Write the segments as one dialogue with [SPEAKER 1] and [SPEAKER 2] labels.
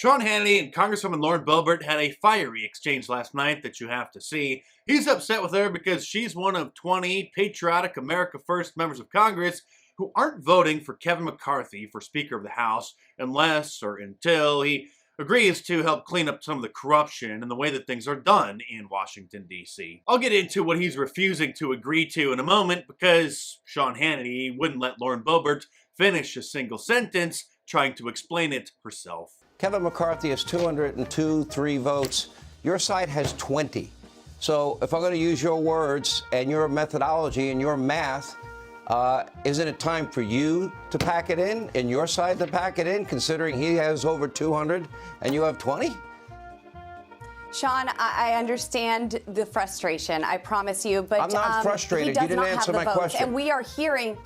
[SPEAKER 1] Sean Hannity and Congresswoman Lauren Boebert had a fiery exchange last night that you have to see. He's upset with her because she's one of 20 patriotic America First members of Congress who aren't voting for Kevin McCarthy for Speaker of the House unless or until he agrees to help clean up some of the corruption and the way that things are done in Washington, D.C. I'll get into what he's refusing to agree to in a moment because Sean Hannity wouldn't let Lauren Boebert finish a single sentence trying to explain it herself.
[SPEAKER 2] Kevin McCarthy has 203 votes. Your side has 20. So if I'm going to use your words and your methodology and your math, isn't it time for you to pack it in and your side to pack it in, considering he has over 200 and you have 20?
[SPEAKER 3] Sean, I understand the frustration, I promise you, but
[SPEAKER 2] I'm not frustrated. You didn't answer my question.
[SPEAKER 3] And we are hearing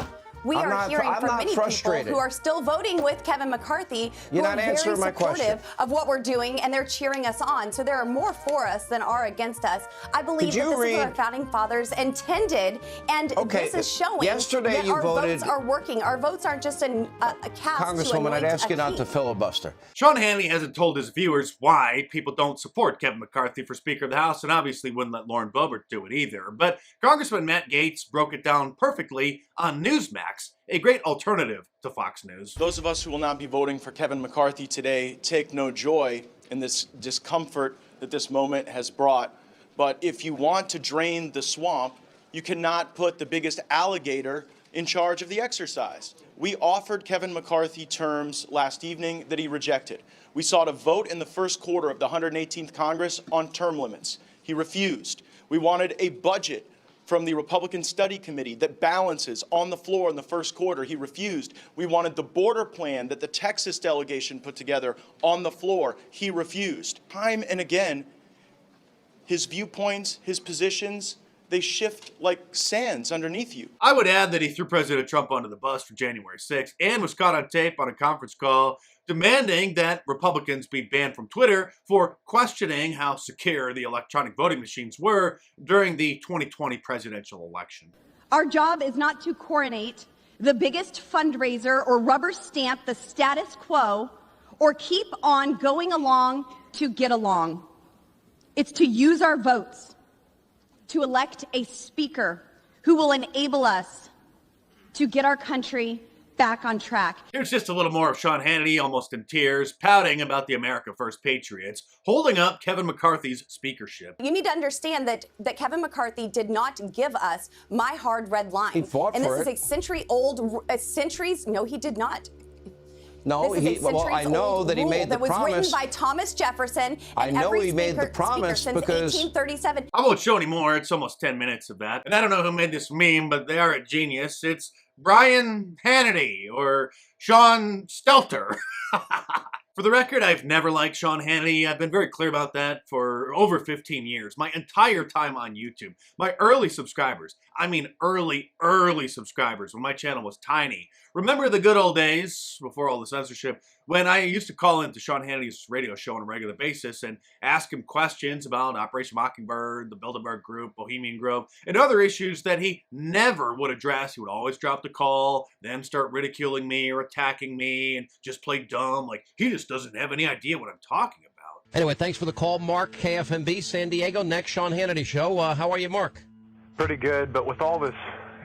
[SPEAKER 3] from many people who are still voting with Kevin McCarthy, who are very supportive of what we're doing, and they're cheering us on. So there are more for us than are against us. I believe that this is what our founding fathers intended, and this is showing that our votes are working. Our votes aren't just a cast.
[SPEAKER 2] Congresswoman, I'd ask you not to filibuster.
[SPEAKER 1] Sean Hannity hasn't told his viewers why people don't support Kevin McCarthy for Speaker of the House, and obviously wouldn't let Lauren Boebert do it either. But Congressman Matt Gaetz broke it down perfectly on Newsmax, a great alternative to Fox News.
[SPEAKER 4] Those of us who will not be voting for Kevin McCarthy today take no joy in this discomfort that this moment has brought. But if you want to drain the swamp, you cannot put the biggest alligator in charge of the exercise. We offered Kevin McCarthy terms last evening that he rejected. We sought a vote in the first quarter of the 118th Congress on term limits. He refused. We wanted a budget from the Republican Study Committee that balances on the floor in the first quarter. He refused. We wanted the border plan that the Texas delegation put together on the floor. He refused. Time and again, his viewpoints, his positions, they shift like sands underneath you.
[SPEAKER 1] I would add that he threw President Trump under the bus for January 6th and was caught on tape on a conference call demanding that Republicans be banned from Twitter for questioning how secure the electronic voting machines were during the 2020 presidential election.
[SPEAKER 5] Our job is not to coronate the biggest fundraiser or rubber stamp the status quo or keep on going along to get along. It's to use our votes to elect a speaker who will enable us to get our country back on track.
[SPEAKER 1] Here's just a little more of Sean Hannity, almost in tears, pouting about the America First Patriots, holding up Kevin McCarthy's speakership.
[SPEAKER 3] You need to understand that Kevin McCarthy did not give us my hard red line.
[SPEAKER 2] He fought for it.
[SPEAKER 3] And this is a century-old, no, he did not.
[SPEAKER 2] No, I know that he made the promise.
[SPEAKER 3] That was written by Thomas Jefferson.
[SPEAKER 2] I know he made the promise because
[SPEAKER 3] 1837.
[SPEAKER 1] I won't show anymore. It's almost 10 minutes of that. And I don't know who made this meme, but they are a genius. It's Brian Hannity or Sean Stelter. For the record, I've never liked Sean Hannity. I've been very clear about that for over 15 years. My entire time on YouTube. My early subscribers, I mean early subscribers when my channel was tiny. Remember the good old days, before all the censorship, when I used to call into Sean Hannity's radio show on a regular basis and ask him questions about Operation Mockingbird, the Bilderberg Group, Bohemian Grove, and other issues that he never would address. He would always drop the call, then start ridiculing me or attacking me and just play dumb, like he just doesn't have any idea what I'm talking about.
[SPEAKER 6] Anyway, thanks for the call, Mark, KFMB, San Diego. Next, Sean Hannity Show. How are you, Mark?
[SPEAKER 7] Pretty good, but with all this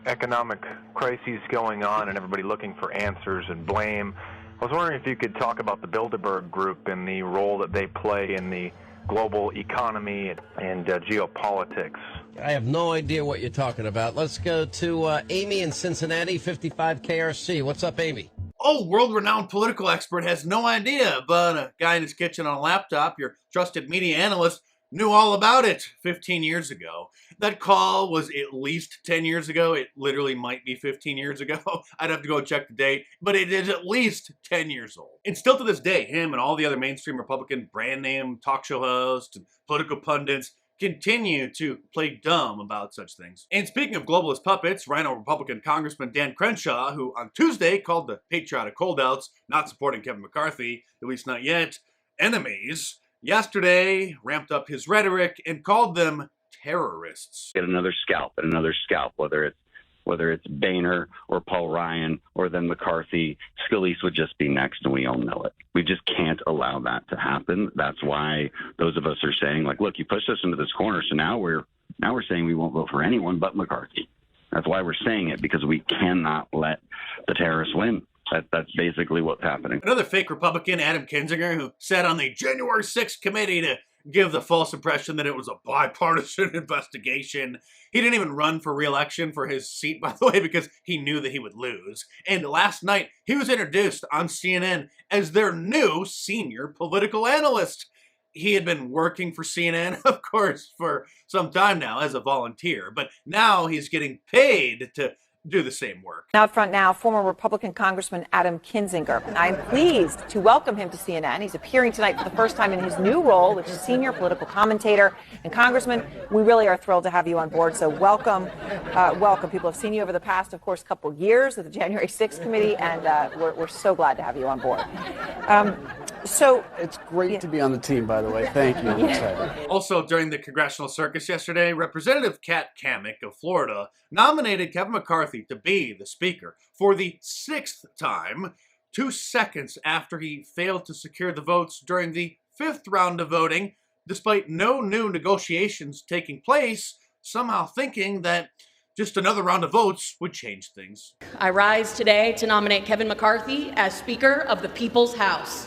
[SPEAKER 7] economic crises going on and everybody looking for answers and blame, I was wondering if you could talk about the Bilderberg Group and the role that they play in the global economy and geopolitics.
[SPEAKER 6] I have no idea what you're talking about. Let's go to Amy in Cincinnati, 55 KRC. What's up, Amy?
[SPEAKER 1] Oh, world-renowned political expert has no idea, but a guy in his kitchen on a laptop, your trusted media analyst, knew all about it 15 years ago. That call was at least 10 years ago. It literally might be 15 years ago. I'd have to go check the date, but it is at least 10 years old. And still to this day, him and all the other mainstream Republican brand name talk show hosts and political pundits continue to play dumb about such things. And speaking of globalist puppets, Rhino Republican Congressman Dan Crenshaw, who on Tuesday called the patriotic holdouts not supporting Kevin McCarthy, at least not yet, enemies, yesterday ramped up his rhetoric and called them terrorists.
[SPEAKER 8] Get another scalp and another scalp, whether it's whether it's Boehner or Paul Ryan or then McCarthy, Scalise would just be next, and we all know it. We just can't allow that to happen. That's why those of us are saying, like, look, you pushed us into this corner, so now we're saying we won't vote for anyone but McCarthy. That's why we're saying it, because we cannot let the terrorists win. That's basically what's happening.
[SPEAKER 1] Another fake Republican, Adam Kinzinger, who sat on the January 6th committee to give the false impression that it was a bipartisan investigation. He didn't even run for re-election for his seat, by the way, because he knew that he would lose. And last night, he was introduced on CNN as their new senior political analyst. He had been working for CNN, of course, for some time now as a volunteer, but now he's getting paid to do the same work.
[SPEAKER 9] Out front now, former Republican Congressman Adam Kinzinger. I'm pleased to welcome him to CNN. He's appearing tonight for the first time in his new role, which is senior political commentator. And Congressman, we really are thrilled to have you on board. So welcome, welcome. People have seen you over the past, of course, couple of years at the January 6th committee, and we're so glad to have you on board. So
[SPEAKER 10] it's great to be on the team, by the way. Thank you. I'm excited.
[SPEAKER 1] Also, during the congressional circus yesterday, Representative Kat Cammack of Florida nominated Kevin McCarthy to be the speaker for the 6th time, 2 seconds after he failed to secure the votes during the 5th round of voting, despite no new negotiations taking place, somehow thinking that just another round of votes would change things.
[SPEAKER 11] I rise today to nominate Kevin McCarthy as Speaker of the People's House.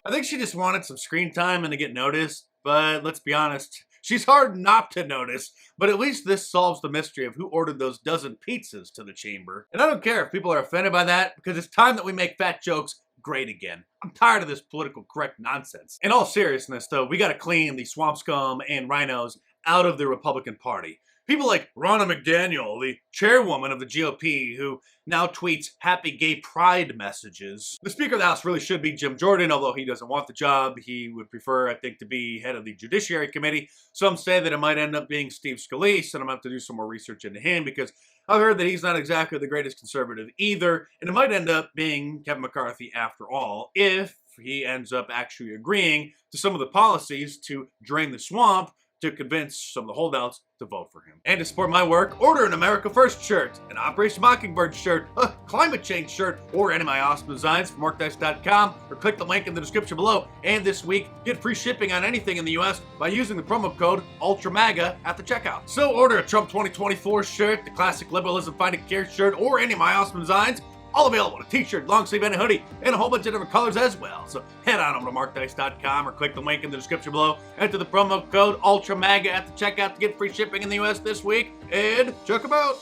[SPEAKER 1] I think she just wanted some screen time and to get noticed, but let's be honest, she's hard not to notice, but at least this solves the mystery of who ordered those dozen pizzas to the chamber. And I don't care if people are offended by that, because it's time that we make fat jokes great again. I'm tired of this political correct nonsense. In all seriousness, though, we gotta clean the swamp scum and rhinos out of the Republican Party. People like Ronna McDaniel, the chairwoman of the GOP, who now tweets happy gay pride messages. The Speaker of the House really should be Jim Jordan, although he doesn't want the job. He would prefer, I think, to be head of the Judiciary Committee. Some say that it might end up being Steve Scalise, and I'm going to have to do some more research into him, because I've heard that he's not exactly the greatest conservative either, and it might end up being Kevin McCarthy after all, if he ends up actually agreeing to some of the policies to drain the swamp to convince some of the holdouts to vote for him. And to support my work, order an America First shirt, an Operation Mockingbird shirt, a climate change shirt, or any of my awesome designs from markdice.com, or click the link in the description below. And this week, get free shipping on anything in the US by using the promo code ULTRAMAGA at the checkout. So order a Trump 2024 shirt, the classic liberalism finding care shirt, or any of my awesome designs. All available, a t-shirt, long sleeve, and a hoodie, and a whole bunch of different colors as well. So head on over to markdice.com or click the link in the description below. Enter the promo code ULTRAMAGA at the checkout to get free shipping in the US this week, and check them out.